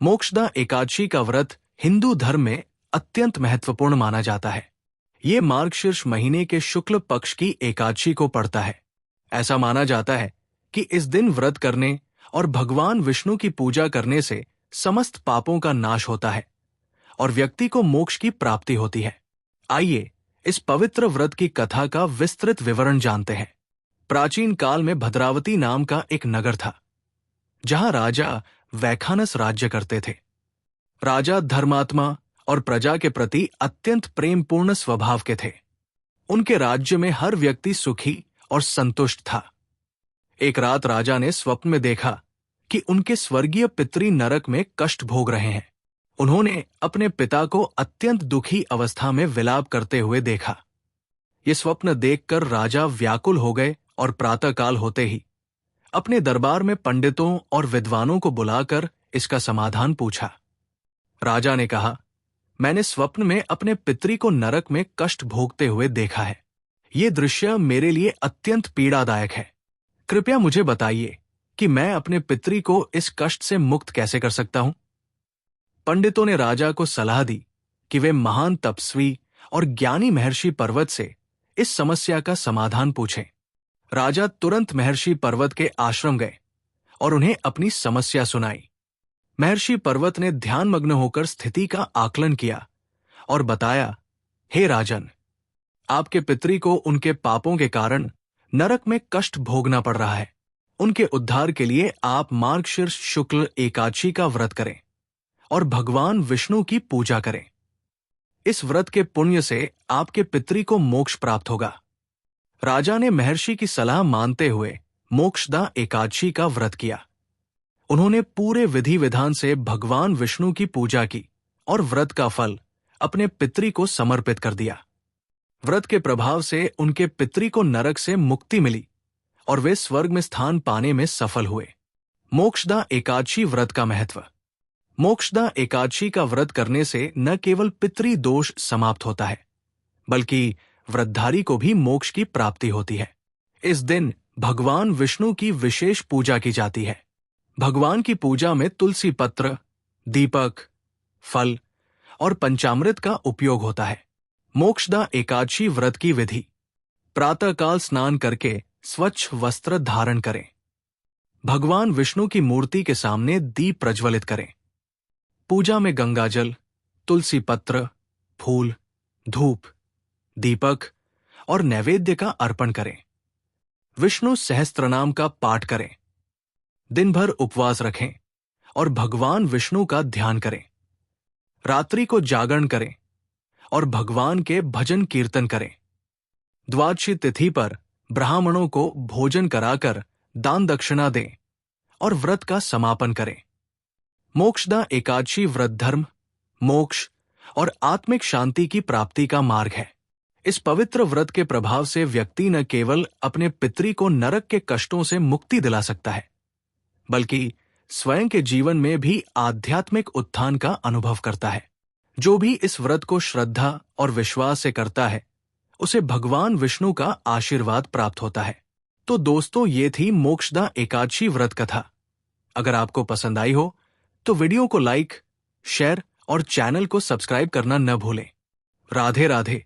मोक्षदा एकादशी का व्रत हिंदू धर्म में अत्यंत महत्वपूर्ण माना जाता है। ये मार्गशीर्ष महीने के शुक्ल पक्ष की एकादशी को पड़ता है। ऐसा माना जाता है कि इस दिन व्रत करने और भगवान विष्णु की पूजा करने से समस्त पापों का नाश होता है और व्यक्ति को मोक्ष की प्राप्ति होती है। आइए इस पवित्र व्रत की कथा का विस्तृत विवरण जानते हैं। प्राचीन काल में भद्रावती नाम का एक नगर था, जहां राजा वैखानस राज्य करते थे। राजा धर्मात्मा और प्रजा के प्रति अत्यंत प्रेमपूर्ण स्वभाव के थे। उनके राज्य में हर व्यक्ति सुखी और संतुष्ट था। एक रात राजा ने स्वप्न में देखा कि उनके स्वर्गीय पितरी नरक में कष्ट भोग रहे हैं। उन्होंने अपने पिता को अत्यंत दुखी अवस्था में विलाप करते हुए देखा। ये स्वप्न देखकर राजा व्याकुल हो गए और प्रातःकाल होते ही अपने दरबार में पंडितों और विद्वानों को बुलाकर इसका समाधान पूछा। राजा ने कहा, मैंने स्वप्न में अपने पितरी को नरक में कष्ट भोगते हुए देखा है। ये दृश्य मेरे लिए अत्यंत पीड़ादायक है। कृपया मुझे बताइए कि मैं अपने पितरी को इस कष्ट से मुक्त कैसे कर सकता हूं। पंडितों ने राजा को सलाह दी कि वे महान तपस्वी और ज्ञानी महर्षि पर्वत से इस समस्या का समाधान पूछें। राजा तुरंत महर्षि पर्वत के आश्रम गए और उन्हें अपनी समस्या सुनाई। महर्षि पर्वत ने ध्यानमग्न होकर स्थिति का आकलन किया और बताया, हे राजन, आपके पितरी को उनके पापों के कारण नरक में कष्ट भोगना पड़ रहा है। उनके उद्धार के लिए आप मार्गशीर्ष शुक्ल एकादशी का व्रत करें और भगवान विष्णु की पूजा करें। इस व्रत के पुण्य से आपके पितरी को मोक्ष प्राप्त होगा। राजा ने महर्षि की सलाह मानते हुए मोक्षदा एकादशी का व्रत किया। उन्होंने पूरे विधि विधान से भगवान विष्णु की पूजा की और व्रत का फल अपने पितरी को समर्पित कर दिया। व्रत के प्रभाव से उनके पितरी को नरक से मुक्ति मिली और वे स्वर्ग में स्थान पाने में सफल हुए। मोक्षदा एकादशी व्रत का महत्व। मोक्षदा एकादशी का व्रत करने से न केवल पितरी दोष समाप्त होता है, बल्कि व्रतधारी को भी मोक्ष की प्राप्ति होती है। इस दिन भगवान विष्णु की विशेष पूजा की जाती है। भगवान की पूजा में तुलसी पत्र, दीपक, फल और पंचामृत का उपयोग होता है। मोक्षदा एकादशी व्रत की विधि। प्रातःकाल स्नान करके स्वच्छ वस्त्र धारण करें। भगवान विष्णु की मूर्ति के सामने दीप प्रज्वलित करें। पूजा में गंगाजल, तुलसी पत्र, फूल, धूप, दीपक और नैवेद्य का अर्पण करें। विष्णु सहस्त्रनाम का पाठ करें। दिन भर उपवास रखें और भगवान विष्णु का ध्यान करें। रात्रि को जागरण करें और भगवान के भजन कीर्तन करें। द्वादशी तिथि पर ब्राह्मणों को भोजन कराकर दान दक्षिणा दें और व्रत का समापन करें। मोक्षदा एकादशी व्रत धर्म, मोक्ष और आत्मिक शांति की प्राप्ति का मार्ग है। इस पवित्र व्रत के प्रभाव से व्यक्ति न केवल अपने पितरी को नरक के कष्टों से मुक्ति दिला सकता है, बल्कि स्वयं के जीवन में भी आध्यात्मिक उत्थान का अनुभव करता है। जो भी इस व्रत को श्रद्धा और विश्वास से करता है, उसे भगवान विष्णु का आशीर्वाद प्राप्त होता है। तो दोस्तों, ये थी मोक्षदा एकादशी व्रत कथा। अगर आपको पसंद आई हो तो वीडियो को लाइक, शेयर और चैनल को सब्सक्राइब करना न भूलें। राधे राधे।